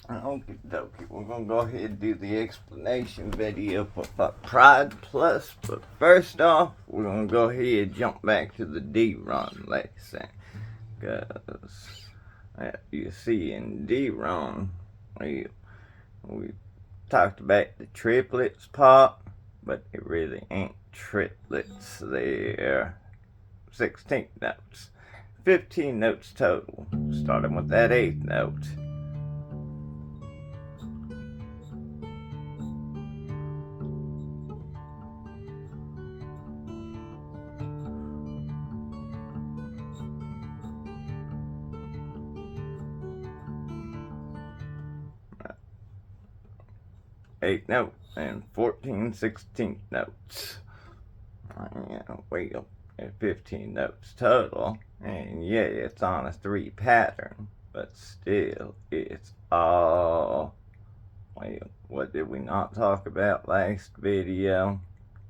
Okie dokie, we're gonna go ahead and do the explanation video for Pride Plus, but first off, we're gonna go ahead and jump back to the D run lesson. Because you see in D run, we talked about the triplets part, but it really ain't triplets, they're 16th notes. 15 notes total, starting with that 8th note. Eighth note and 14 16th notes. Well, 15 notes total, and yeah, it's on a 3 pattern, but still, it's all. Well, what did we not talk about last video?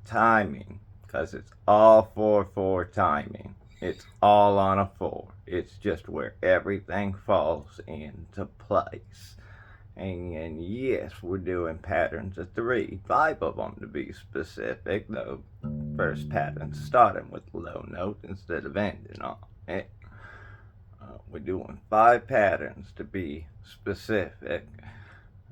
Timing, because it's all 4/4 timing. It's all on a 4. It's just where everything falls into place. And yes, we're doing patterns of 3, 5 of them to be specific, though first pattern starting with low note instead of ending on it. We're doing 5 patterns to be specific,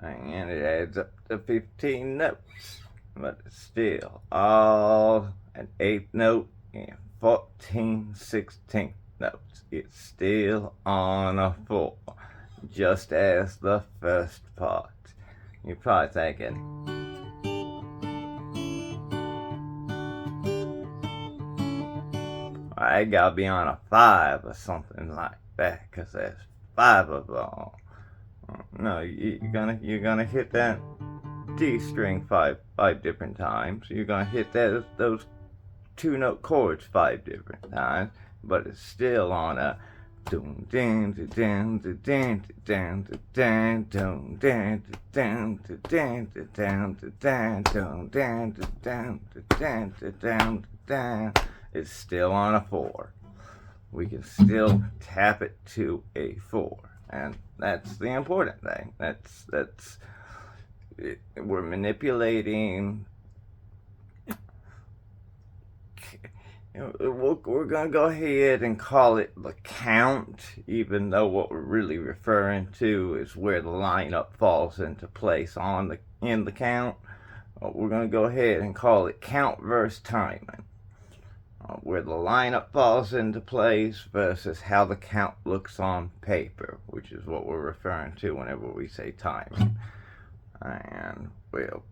and it adds up to 15 notes, but it's still all an 8th note and 14 16th notes. It's still on a 4. Just as the first part. You're probably thinking, I gotta be on a 5 or something like that, because there's 5 of them. No, you're gonna hit that D string five different times. You're gonna hit those 2-note chords 5 different times, but it's still on a doom down down down down down down down down down down down down down down down. It's still on a 4. We can still tap it to a 4, and that's the important thing. That's we're manipulating. We're going to go ahead and call it the count, even though what we're really referring to is where the lineup falls into place in the count. We're going to go ahead and call it count versus timing, where the lineup falls into place versus how the count looks on paper, which is what we're referring to whenever we say timing. And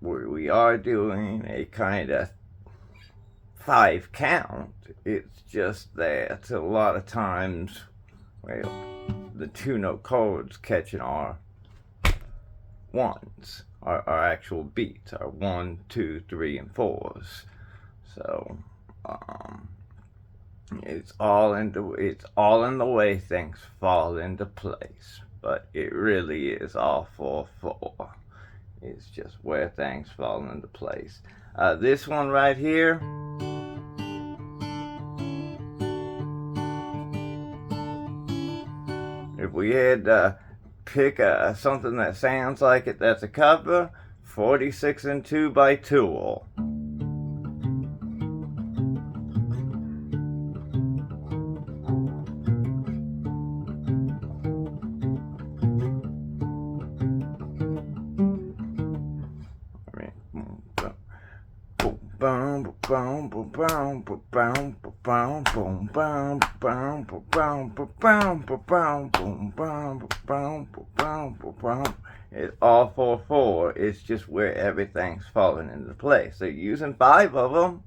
we are doing a kind of 5 count. It's just that a lot of times, the 2-note chords catching our ones, our actual beats, our 1, 2, 3, and 4s. So it's all in the way things fall into place. But it really is all 4/4. It's just where things fall into place. This one right here, if we had to pick something that sounds like it that's a cover, 46 and 2 by Tool. It's all 4/4. It's just where everything's falling into place. So using 5 of them,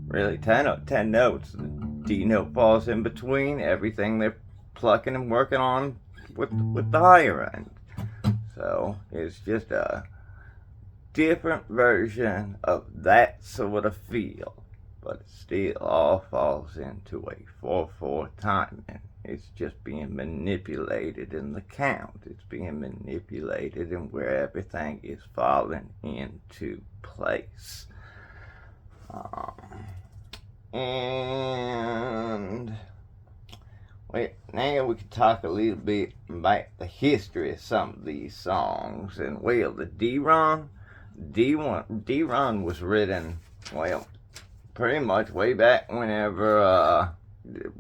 really 10 notes. The D note falls in between everything they're plucking and working on with the higher end. So it's just a different version of that sort of feel, but it still all falls into a 4/4 timing. It's just being manipulated in the count. It's being manipulated in where everything is falling into place. And Well, now we can talk a little bit about the history of some of these songs. And, well, the D-Run was written, well, pretty much way back whenever,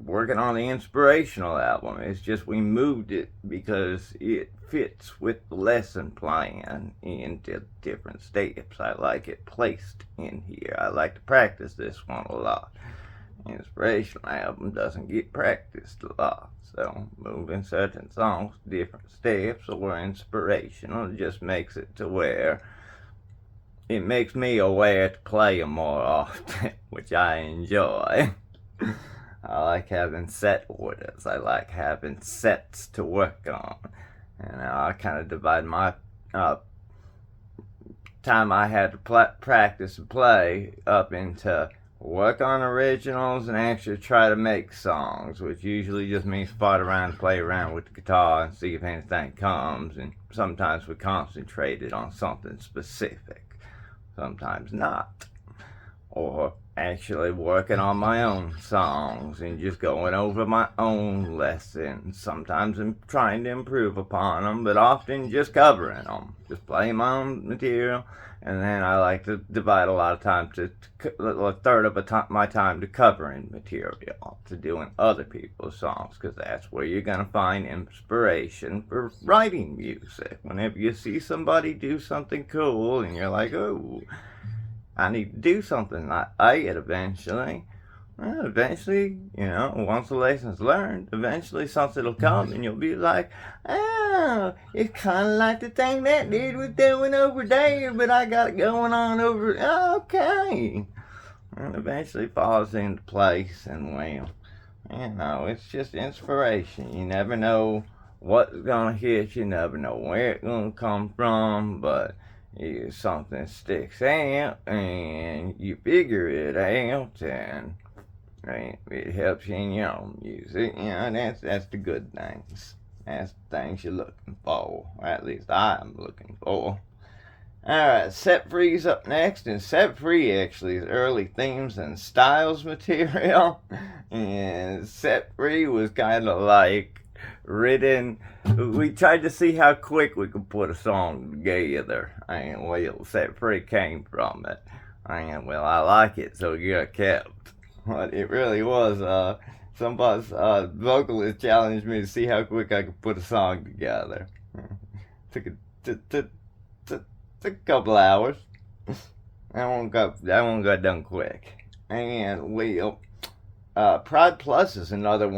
working on the inspirational album. It's just we moved it because it fits with the lesson plan into different steps. I like it placed in here. I like to practice this one a lot. Inspirational album doesn't get practiced a lot, so moving certain songs to different steps or inspirational just makes it to where it makes me aware to play them more often, which I enjoy. I like having set orders. I like having sets to work on. And I kind of divide my time I had to practice and play up into work on originals and actually try to make songs, which usually just means fart around and play around with the guitar and see if anything comes. And sometimes we concentrated on something specific, sometimes not. Or actually working on my own songs and just going over my own lessons. Sometimes I'm trying to improve upon them, but often just covering them. Just playing my own material. And then I like to divide a lot of time to a third of my time to covering material, to doing other people's songs, because that's where you're going to find inspiration for writing music. Whenever you see somebody do something cool and you're like, oh, I need to do something like it eventually. Well, eventually, once the lesson's learned, eventually something will come and you'll be like, oh, it's kind of like the thing that dude was doing over there, but I got it going on over, okay. And eventually falls into place, and well, it's just inspiration. You never know what's going to hit you, never know where it's going to come from, but if something sticks out and you figure it out, and it helps you in your own music, that's the good things. That's the things you're looking for, or at least I'm looking for. Alright, Set Free's up next, and Set Free actually is early themes and styles material, and Set Free was kind of like written. We tried to see how quick we could put a song together, and well, Set Free came from it, and well, I like it, so it got kept. But it really was, somebody's vocalist challenged me to see how quick I could put a song together. Took a couple hours. That one got done quick. And well, Pride Plus is another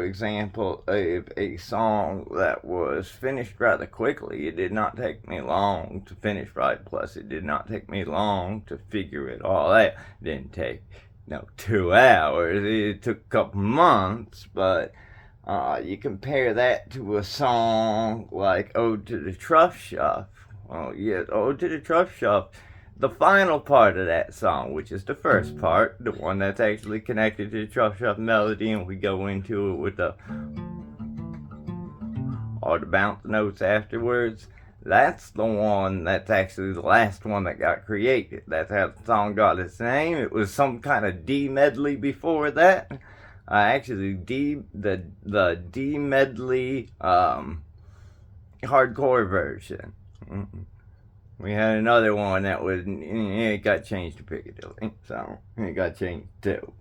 example of a song that was finished rather quickly. It did not take me long to finish Pride Plus. It did not take me long to figure it all out. It didn't take 2 hours. It took a couple months, but you compare that to a song like Ode to the Truff Shop. Oh yes, Ode to the Truff Shop. The final part of that song, which is the first part, the one that's actually connected to the Truff Shop melody, and we go into it with all the bounce notes afterwards. That's the one that's actually the last one that got created. That's how the song got its name. It was some kind of D medley before that. Actually, the D medley hardcore version. We had another one that was, it got changed to Piccadilly, so it got changed too.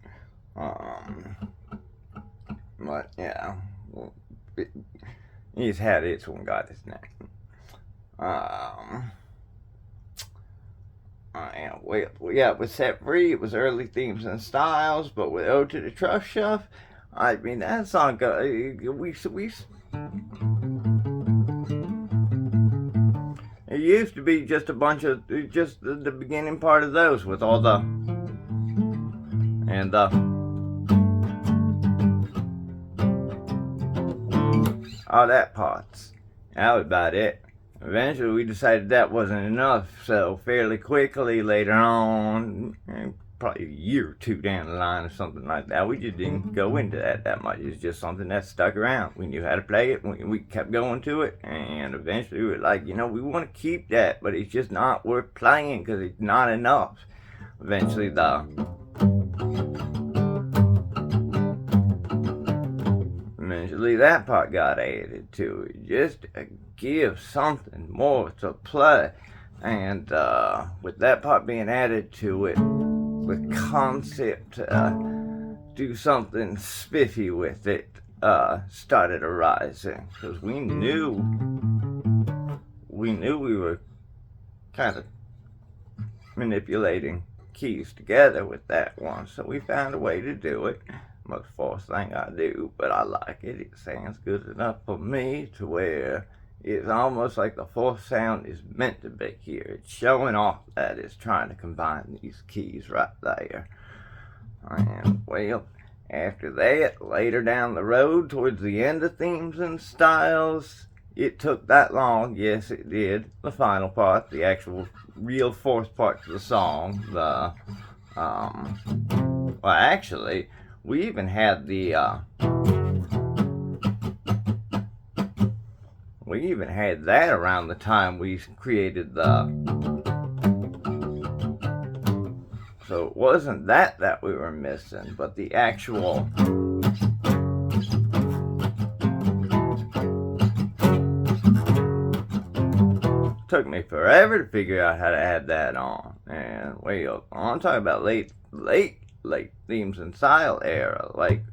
But yeah, he's had its one got its name. With Set Free, it was early themes and styles, but with Ode to the Truff Shop, that song got, it used to be just a bunch of, just the beginning part of those with all the, and all that parts. That was about it. Eventually we decided that wasn't enough, so fairly quickly later on, probably a year or two down the line or something like that, we just didn't go into that much. It's just something that stuck around. We knew how to play it, we kept going to it, and eventually we were like, we want to keep that, but it's just not worth playing because it's not enough. Eventually eventually that part got added to it, just to give something more to play. And with that part being added to it, the concept to do something spiffy with it started arising, because we knew we were kind of manipulating keys together with that one, so we found a way to do it. Most forced thing I do, but I like it. It sounds good enough for me to where it's almost like the fourth sound is meant to be here. It's showing off that it's trying to combine these keys right there. And well, after that, later down the road, towards the end of themes and styles, it took that long. Yes, it did. The final part, the actual real fourth part to the song, well, actually, we even had that around the time we created so it wasn't that we were missing, but the actual took me forever to figure out how to add that on. And well, I'm talking about late themes and style era, like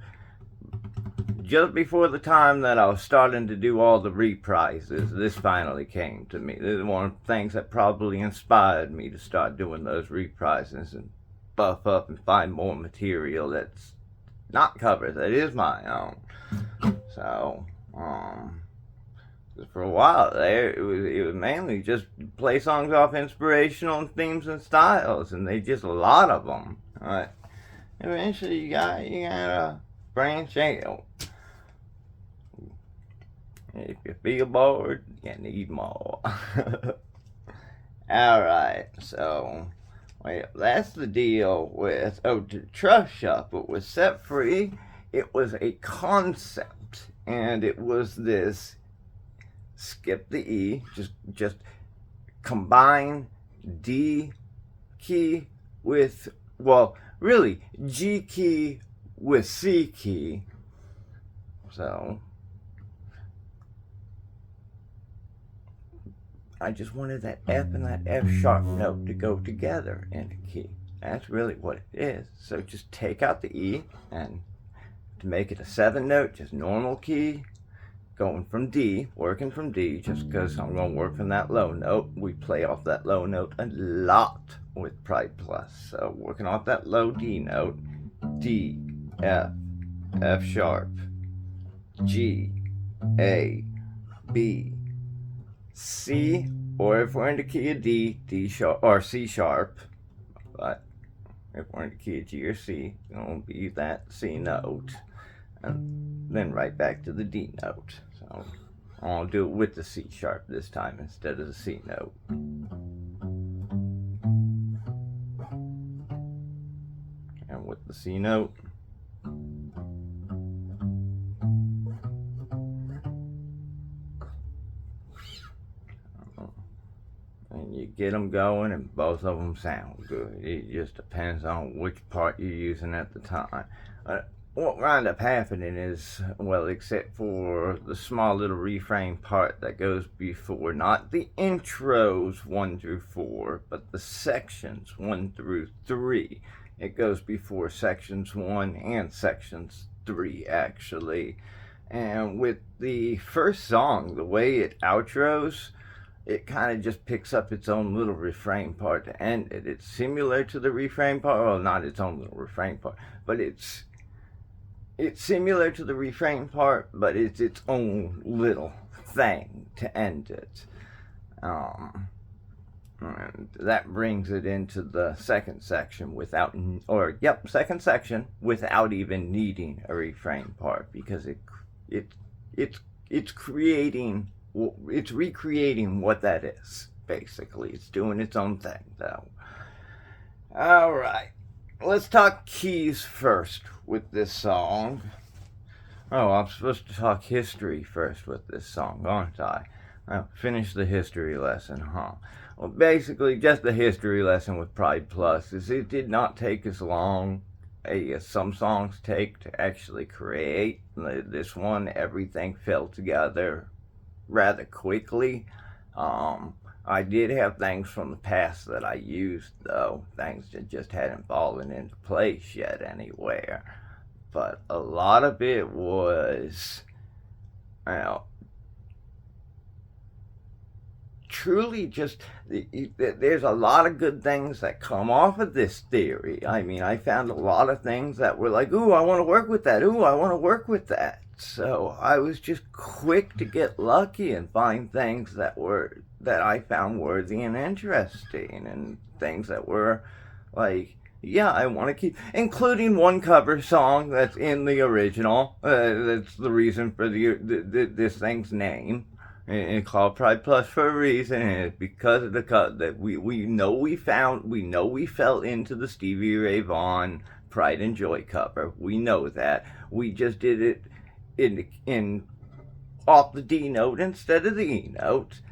just before the time that I was starting to do all the reprises. This finally came to me. This is one of the things that probably inspired me to start doing those reprises and buff up and find more material that's not covers, that is my own. So for a while there, it was mainly just play songs off inspirational and themes and styles, and they just a lot of them. But eventually, you gotta branch out. If you feel bored, you need more. All right, so well, that's the deal with to Trust Shuffle. With Set Free, it was a concept, and it was this. Skip the E, just combine D key with, well, really, G key with C key. So I just wanted that F and that F sharp note to go together in a key. That's really what it is. So just take out the E, and to make it a 7 note, just normal key, going from D, working from D, just because I'm going to work from that low note. We play off that low note a lot with Pride Plus. So working off that low D note, D, F, F sharp, G, A, B, C, or if we're in the key of D, D sharp, or C sharp. But if we're in the key of G or C, it's going to be that C note. And then right back to the D note. So I'll do it with the C sharp this time instead of the C note. And with the C note, and you get them going, and both of them sound good. It just depends on which part you're using at the time. What wound up happening is, well, except for the small little refrain part that goes before, not the intros 1 through 4, but the sections 1 through 3. It goes before sections 1 and sections 3, actually. And with the first song, the way it outros, it kind of just picks up its own little refrain part to end it. It's similar to the refrain part, well, not its own little refrain part, but it's similar to the refrain part, but it's its own little thing to end it. And that brings it into the second section without even needing a refrain part, because it's recreating what that is. Basically, it's doing its own thing, though. All right. Let's talk keys first with this song. Oh, I'm supposed to talk history first with this song, aren't I? I'll finish the history lesson, huh? Well, basically, just the history lesson with Pride Plus is it did not take as long some songs take to actually create. This one, everything fell together rather quickly. I did have things from the past that I used, though, things that just hadn't fallen into place yet anywhere. But a lot of it was, you know, truly just, there's a lot of good things that come off of this theory. I mean, I found a lot of things that were like, ooh, I want to work with that. Ooh, I want to work with that. So I was just quick to get lucky and find things that I found worthy and interesting, and things that were like, yeah, I want to keep, including one cover song that's in the original. That's the reason for this thing's name. It's called Pride Plus for a reason, and it's because of the cut that we know we fell into the Stevie Ray Vaughan Pride and Joy cover. We know that. We just did it in off the D note instead of the E note,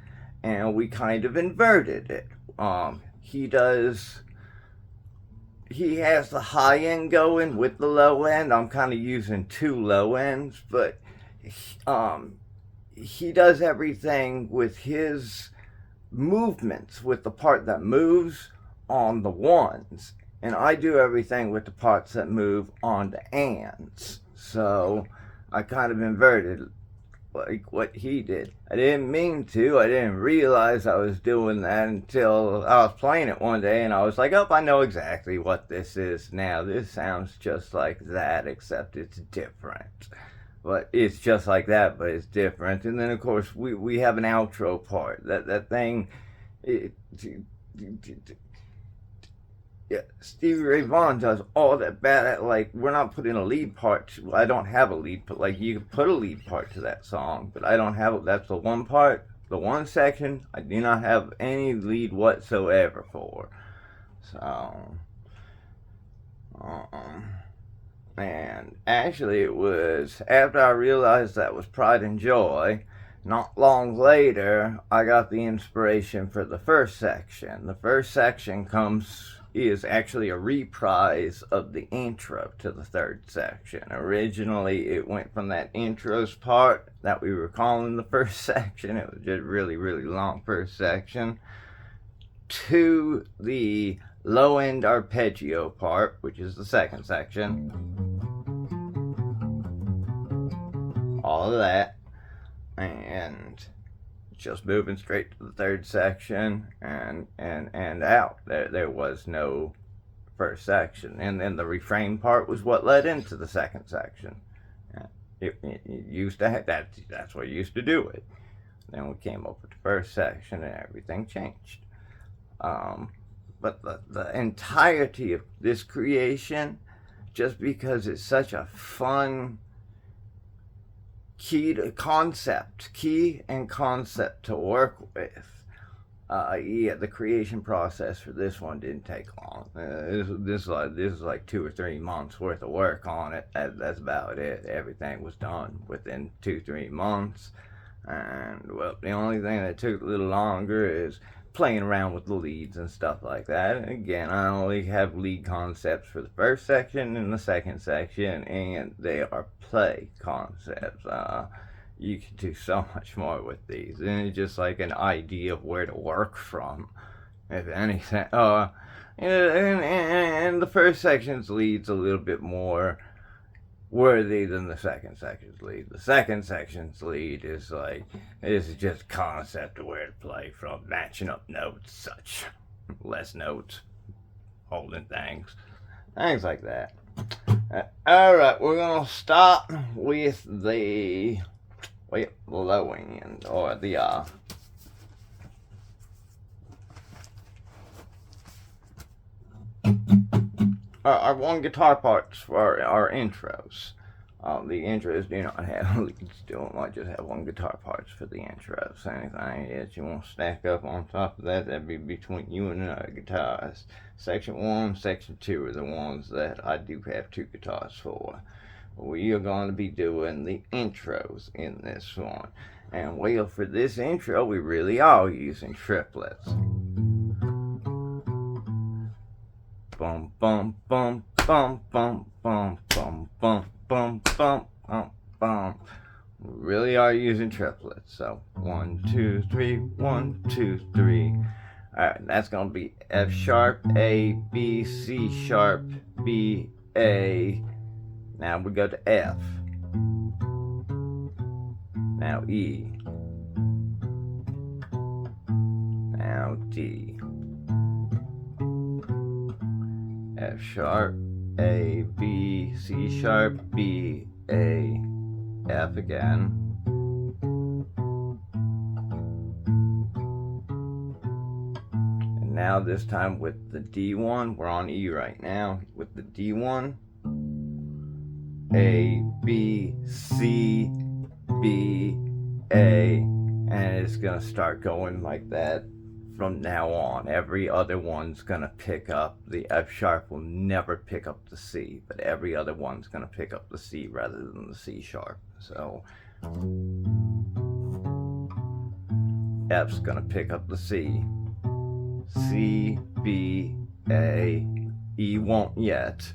and we kind of inverted it. He has the high end going with the low end. I'm kind of using two low ends, but he does everything with his movements, with the part that moves on the ones, and I do everything with the parts that move on the ands. So I kind of inverted like what he did. I didn't mean to. I didn't realize I was doing that until I was playing it one day, and I was like, oh, I know exactly what this is now. This sounds just like that, except it's different. But it's just like that, but it's different. And then, of course, we have an outro part. That thing, yeah, Stevie Ray Vaughan does all that bad. Like, we're not putting a lead part. I don't have a lead, but like, you can put a lead part to that song, but I don't have it. That's the one part, the one section I do not have any lead whatsoever for. So, and actually, it was after I realized that was Pride and Joy. Not long later, I got the inspiration for the first section. The first section is actually a reprise of the intro to the third section. Originally, it went from that intros part that we were calling the first section. It was just really, really long first section, to the low end arpeggio part, which is the second section. All of that, and just moving straight to the third section and out. There was no first section, and then the refrain part was what led into the second section. It used to have that. That's what used to do it. Then we came up with the first section, and everything changed. But the entirety of this creation, just because it's such a fun key and concept to work with. Yeah, the creation process for this one didn't take long. This is like 2 or 3 months worth of work on it. That's about it. Everything was done within 2-3 months. And well, the only thing that took a little longer is playing around with the leads and stuff like that. And again, I only have lead concepts for the first section and the second section, and they are play concepts. You can do so much more with these, and it's just like an idea of where to work from, if anything. And the first section's lead's a little bit more worthy than the second section's lead. The second section's lead is just concept of where to play from, matching up notes, such less notes, holding things like that. Alright, we're gonna stop with the low end, or the our one guitar parts for our intros. The intros do not have leads to them. I just have one guitar parts for the intros. Anything else you want to stack up on top of that, that'd be between you and another guitarist. Section 1, Section 2 are the ones that I do have 2 guitars for. We are going to be doing the intros in this one. And well, for this intro, we really are using triplets. Bum, bum, bum. bum, bum, bum, bum, bum, bum, bum, bum, bum. We really are using triplets. So 1, 2, 3, 1, 2, 3. Alright, that's going to be F sharp, A, B, C sharp, B, A. Now we go to F. Now E. Now D. F sharp, A, B, C sharp, B, A, F again. And now this time with the D1, we're on E right now. With the D1, A, B, C, B, A, and it's gonna start going like that from now on. Every other one's gonna pick up the F sharp, will never pick up the C, but every other one's gonna pick up the C rather than the C sharp. So F's gonna pick up the C. C, B, A, E won't yet.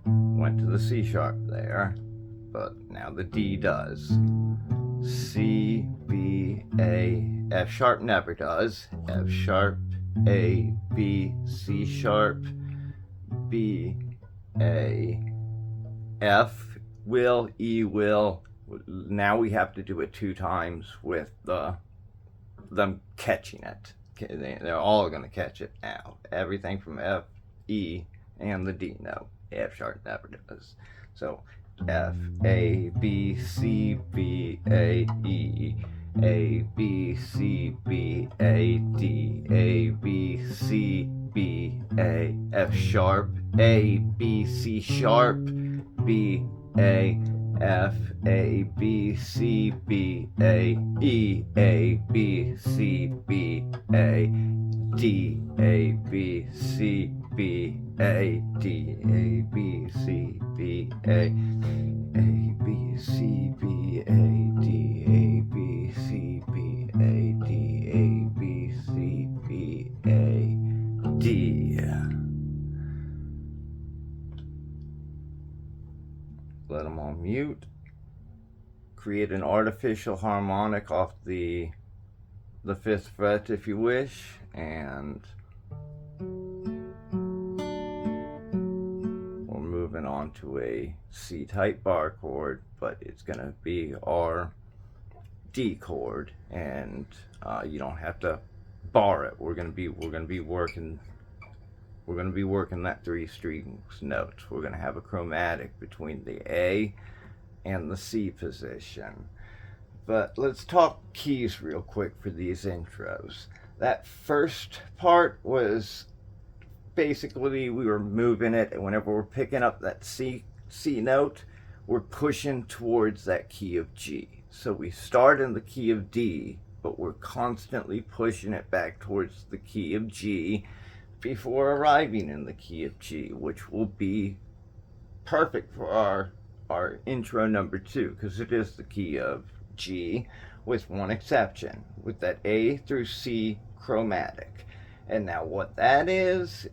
Went to the C sharp there, but now the D does. C, B, A, F sharp never does. F sharp, A, B, C sharp, B, A, F will, E will. Now we have to do it 2 times with them catching it. They're all going to catch it now. Everything from F, E, and the D note. F sharp never does. So F, A, B, C, B, A, E, A, B, C, B, A, D, A, B, C, B, A, F sharp, A, B, C sharp, B, A, F, A, B, C, B, A, E, A, B, C, B, A, D, A, B, C, B, A, D, A, B, C, B, A, A, B, C, B, A, D, A, B, C, B, A, D, A, B, C, B, A, D. Let them on mute. Create an artificial harmonic off the 5th fret if you wish, and we're moving on to a C type bar chord, but it's gonna be our D chord, and you don't have to bar it. We're gonna be working that 3 strings notes. We're gonna have a chromatic between the A and the C position. But let's talk keys real quick for these intros. That first part was basically we were moving it, and whenever we're picking up that C note, we're pushing towards that key of G. So we start in the key of D, but we're constantly pushing it back towards the key of G before arriving in the key of G, which will be perfect for our intro number 2, because it is the key of G, with one exception, with that A through C chromatic. And now what that is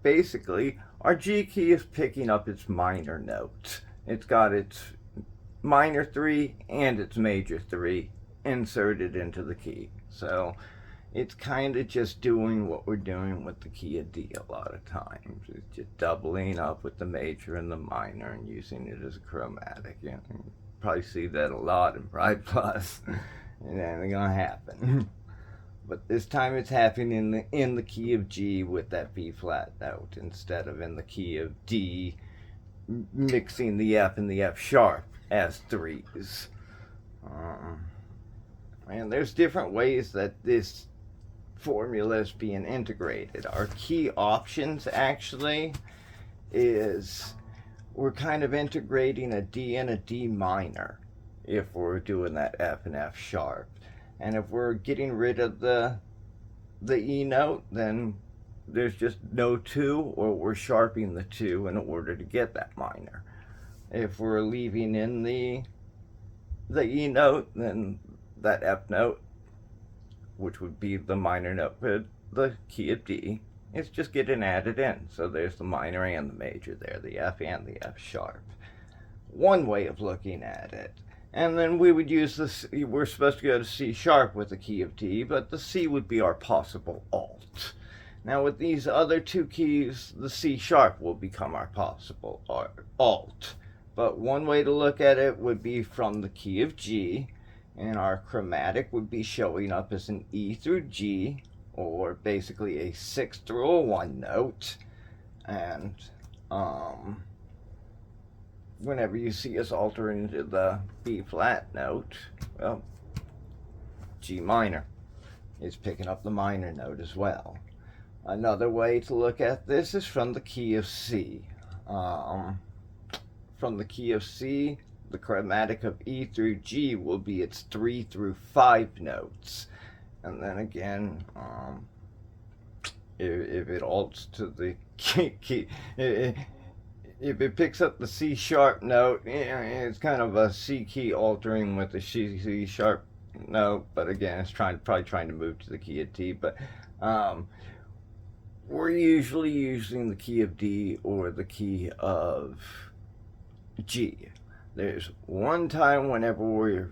basically our G key is picking up its minor notes. It's got its minor 3 and its major 3 inserted into the key. So it's kind of just doing what we're doing with the key of D a lot of times. It's just doubling up with the major and the minor and using it as a chromatic. You probably see that a lot in Pride Plus. It ain't gonna happen. But this time it's happening in the key of G with that B flat note instead of in the key of D, mixing the F and the F sharp as 3s. And there's different ways that this formula is being integrated. Our key options actually is we're kind of integrating a D and a D minor if we're doing that F and F sharp. And if we're getting rid of the E note, then there's just no 2, or we're sharping the 2 in order to get that minor. If we're leaving in the E note, then that F note, which would be the minor note for the key of D, it's just getting added in. So there's the minor and the major there, the F and the F sharp. One way of looking at it. And then we would use this, we're supposed to go to C sharp with the key of D, but the C would be our possible alt. Now with these other two keys, the C sharp will become our possible alt. But one way to look at it would be from the key of G, and our chromatic would be showing up as an E through G, or basically a 6 through a 1 note. And whenever you see us alter into the B flat note, well, G minor is picking up the minor note as well. Another way to look at this is from the key of C. From the key of C, the chromatic of E through G will be its 3 through 5 notes. And then again, if it alts to the key, if it picks up the C sharp note, it's kind of a C key altering with the C sharp note, but again, it's probably trying to move to the key of D. But we're usually using the key of D or the key of G. There's one time whenever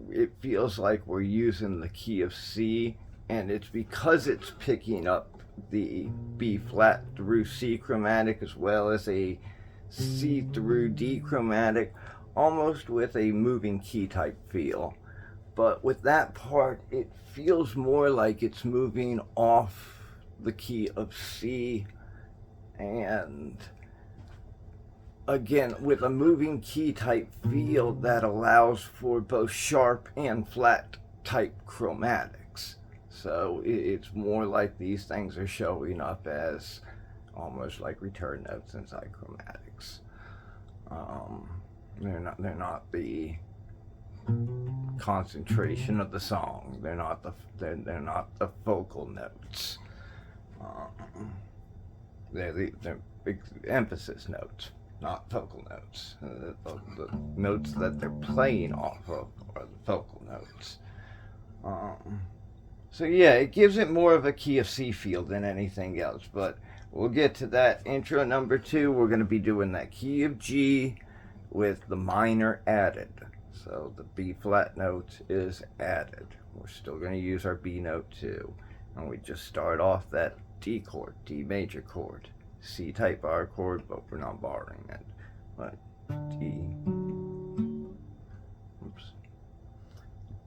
it feels like we're using the key of C, and it's because it's picking up the B flat through C chromatic as well as a C through D chromatic, almost with a moving key type feel. But with that part, it feels more like it's moving off the key of C, and again, with a moving key type feel that allows for both sharp and flat type chromatics. So it's more like these things are showing up as almost like return notes inside chromatics. They're not the concentration of the song. They're not the focal notes. They're the emphasis notes, not focal notes. The notes that they're playing off of are the focal notes. So yeah, it gives it more of a key of C feel than anything else, but we'll get to that. Intro number 2, we're going to be doing that key of G with the minor added. So the B flat note is added. We're still going to use our B note too. And we just start off that D chord, D major chord. C type bar chord, but we're not borrowing it. But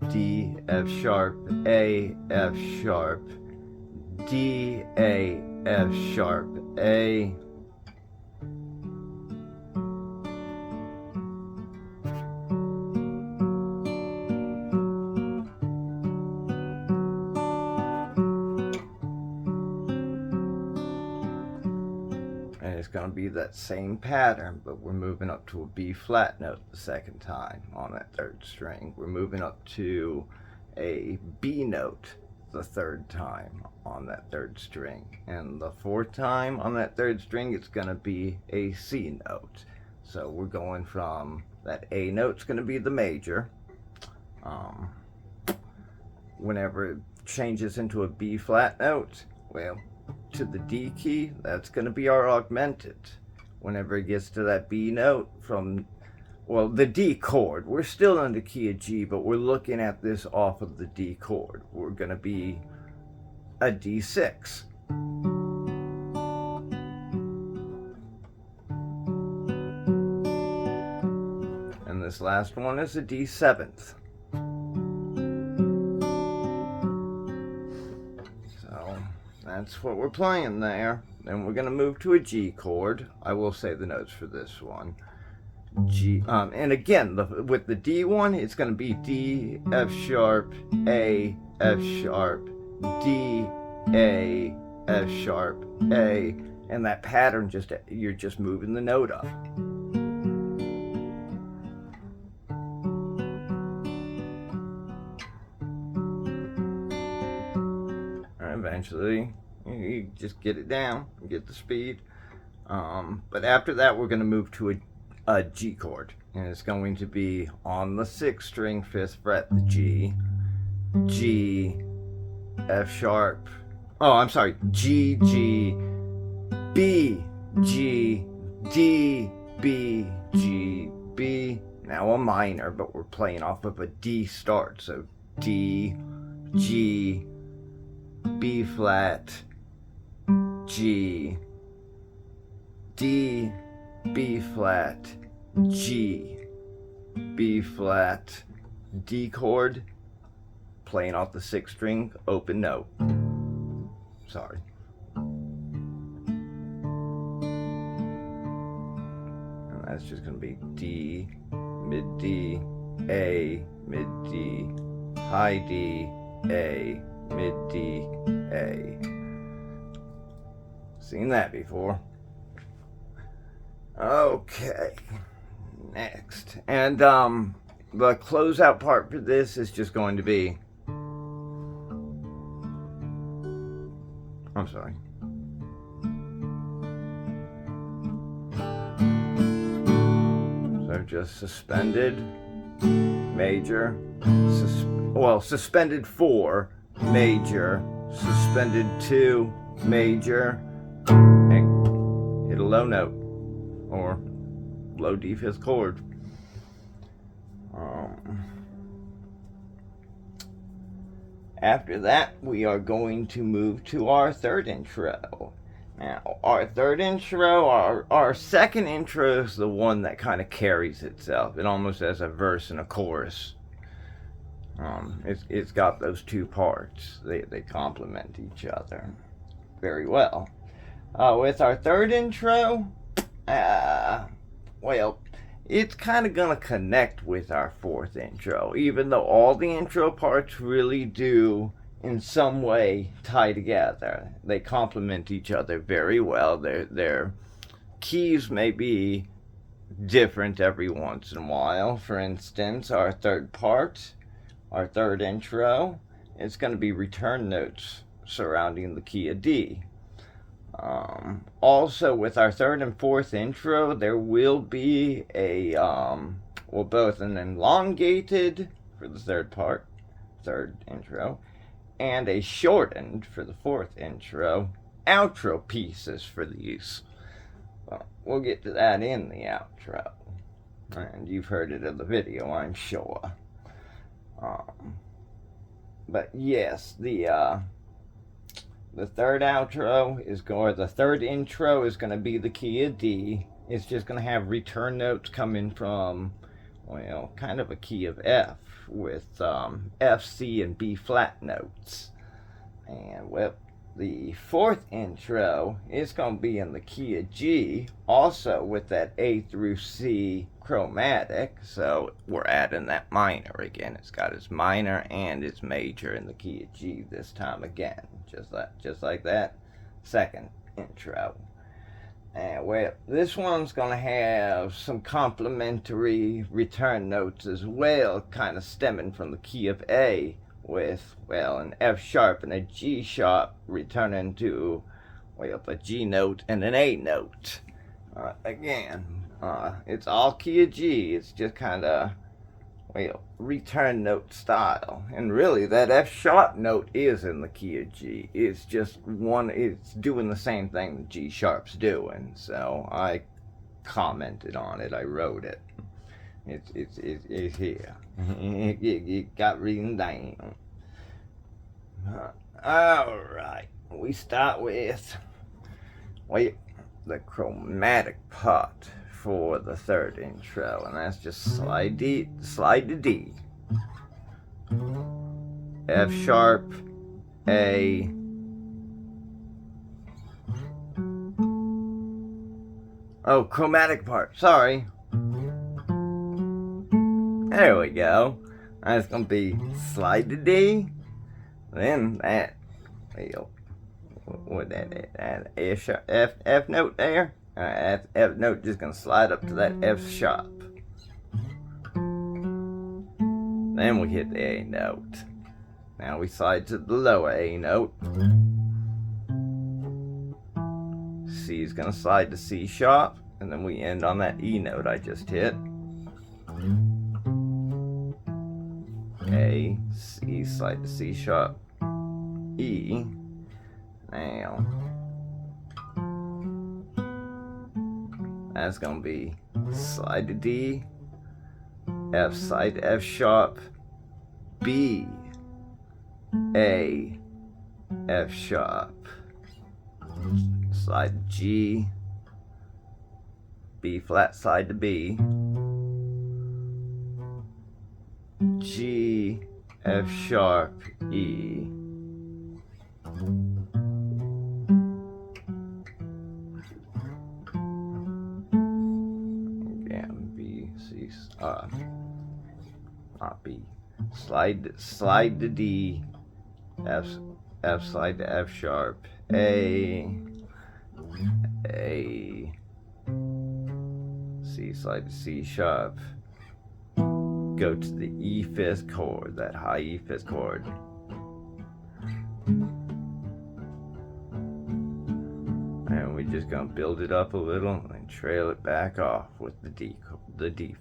D, F sharp, A, F sharp, D, A, F sharp, A. And it's going to be that same pattern, but we're moving up to a B flat note the second time on that third string. We're moving up to a B note the third time on that third string. And the fourth time on that third string, it's going to be a C note. So we're going from that A note's going to be the major. Whenever it changes into a B flat note, well, to the D key, that's going to be our augmented. Whenever it gets to that B note from, well, the D chord, we're still in the key of G, but we're looking at this off of the D chord. We're going to be a D6. And this last one is a D7th. That's what we're playing there. Then we're going to move to a G chord. I will say the notes for this one. G, and again, with the D one, it's going to be D, F sharp, A, F sharp, D, A, F sharp, A, and that pattern you're just moving the note up. And eventually, you just get it down and get the speed. But after that, we're going to move to a G chord, and it's going to be on the 6th string, 5th fret, the G, G, F sharp, Oh, I'm sorry. G, G, B, G, D, B, G, B. Now a minor, but we're playing off of a D start. So D, G, B flat, G, D, B flat, G, B flat, D chord, playing off the 6th string, open note. Sorry. And that's just going to be D, mid D, A, mid D, high D, A, mid D, A. Seen that before. Okay. Next. And the closeout part for this is just going to be, I'm sorry. So just suspended, major, suspended 4, major, suspended 2, major, and hit a low note or low D fifth chord. After that, we are going to move to our 3rd intro. Now, our 3rd intro, our 2nd intro is the one that kind of carries itself. It almost has a verse and a chorus. It's got those 2 parts. They complement each other very well. With our 3rd intro, well, it's kind of going to connect with our 4th intro, even though all the intro parts really do in some way tie together. They complement each other very well. Their keys may be different every once in a while. For instance, our 3rd part, our 3rd intro, is going to be return notes surrounding the key of D. Also, with our 3rd and 4th intro, there will be a, both an elongated for the 3rd part, 3rd intro, and a shortened for the 4th intro, outro pieces for these. Well, we'll get to that in the outro. And you've heard it in the video, I'm sure. But yes, the 3rd outro is going, the 3rd intro is going to be the key of D. It's just going to have return notes coming from, well, kind of a key of F with F, C, and B flat notes. And, well, the 4th intro is going to be in the key of G, also with that A through C chromatic, so we're adding that minor again. It's got its minor and its major in the key of G this time again, just like that 2nd intro. And well, this one's going to have some complementary return notes as well, kind of stemming from the key of A, with, well, an F sharp and a G sharp returning to, well, a G note and an A note. Again, it's all key of G. It's just kind of, well, return note style. And really, that F sharp note is in the key of G. It's just it's doing the same thing that G sharp's doing. So I commented on it. I wrote it. It's here. It got written down. Alright. We start with, well, the chromatic part for the 3rd intro, and that's just slide to D, F sharp, A, oh, chromatic part, sorry, there we go. That's gonna be slide to D, then that, what that F note there. F note just gonna slide up to that F sharp. Then we hit the A note. Now we slide to the lower A note. C is gonna slide to C sharp, and then we end on that E note I just hit. A, C, slide to C sharp, E, Now, that's gonna be slide to D, F slide to F sharp, B, A, F sharp, slide to G, B flat slide to B, G, F sharp, E. Again, B, C, not B. Slide to D, F slide to F sharp, A, C slide to C sharp, go to the E fifth chord, that high E fifth chord. And we're just gonna build it up a little and trail it back off with the D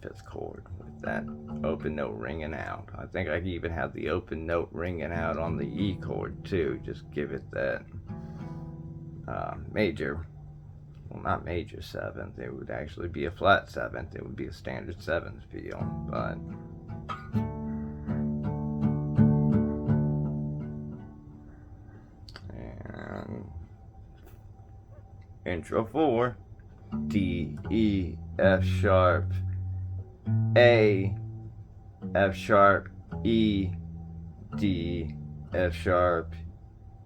fifth chord with that open note ringing out. I think I can even have the open note ringing out on the E chord too. Just give it that major, well, not major seventh. It would actually be a flat seventh. It would be a standard seventh feel, but intro 4, D, E, F sharp, A, F sharp, E, D, F sharp.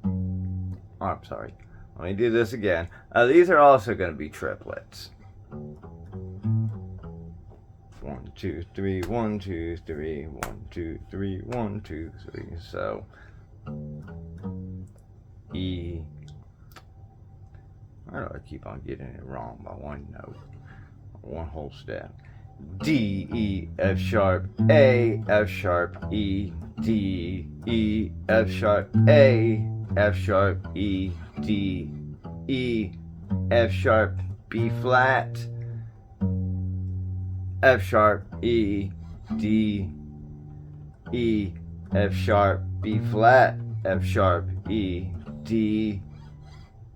Oh, I'm sorry. Let me do this again. These are also going to be triplets. 1, 2, 3, 1, 2, 3, 1, 2, 3, 1, 2, 3. So E. Why do I keep on getting it wrong by one note, one whole step? D, E, F sharp, A, F sharp, E, D, E, F sharp, A, F sharp, E, D, E, F sharp, B flat, F sharp, E, D, E, F sharp, B flat, F sharp, E, D,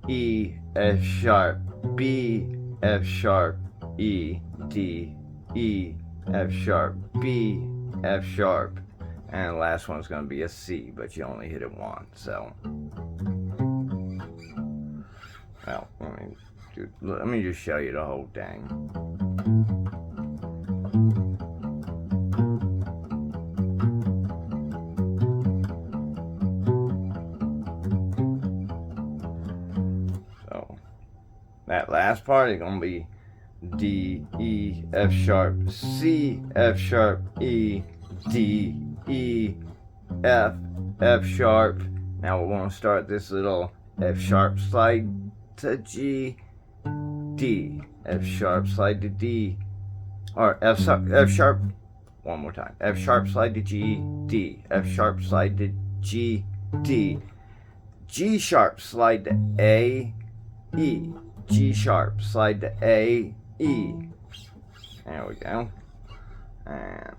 E, F sharp, B, F sharp, E, D, E, F sharp, B, F sharp, and the last one's going to be a C, but you only hit it once, so. Well, let me just show you the whole thing. So, that last part is going to be D, E, F sharp, C, F sharp, E, D, E, F, F sharp. Now we're going to start this little F sharp slide to G, D, F sharp slide to D, or F sharp, one more time, F sharp slide to G, D, F sharp slide to G, D, G sharp slide to A, E, G sharp slide to A, E. There we go. And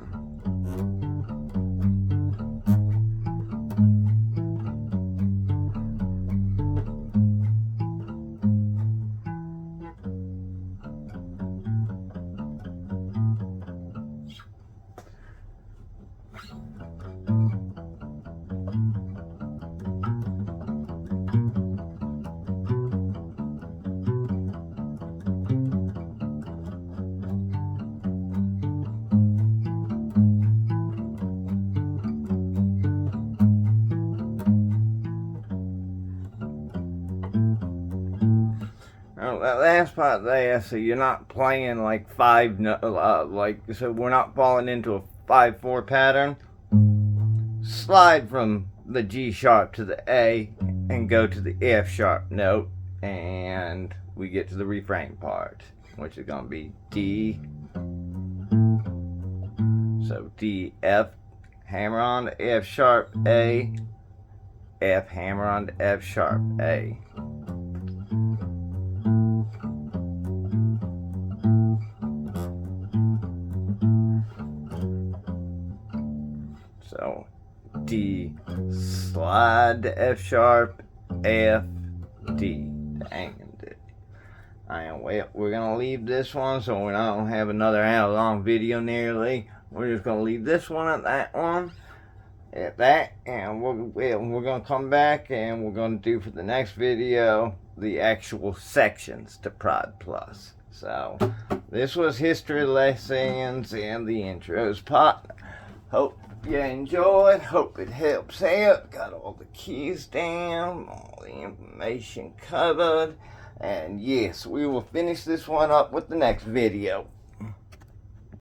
that last part there, so you're not playing like so we're not falling into a 5/4 pattern. Slide from the G sharp to the A and go to the F sharp note, and we get to the refrain part, which is going to be D. So D, F, hammer on to F sharp, A, F, hammer on to F sharp, A. So D, slide to F sharp, F, D. Dang it. And well, we're gonna leave this one so we don't have another hour-long video nearly. We're just gonna leave this one at that one. At that, and we're gonna come back and we're gonna do for the next video the actual sections to Prod Plus. So this was History Lessons and the Intros Partner. Hope you enjoyed. Hope it helps out. Got all the keys down, all the information covered, and yes, we will finish this one up with the next video.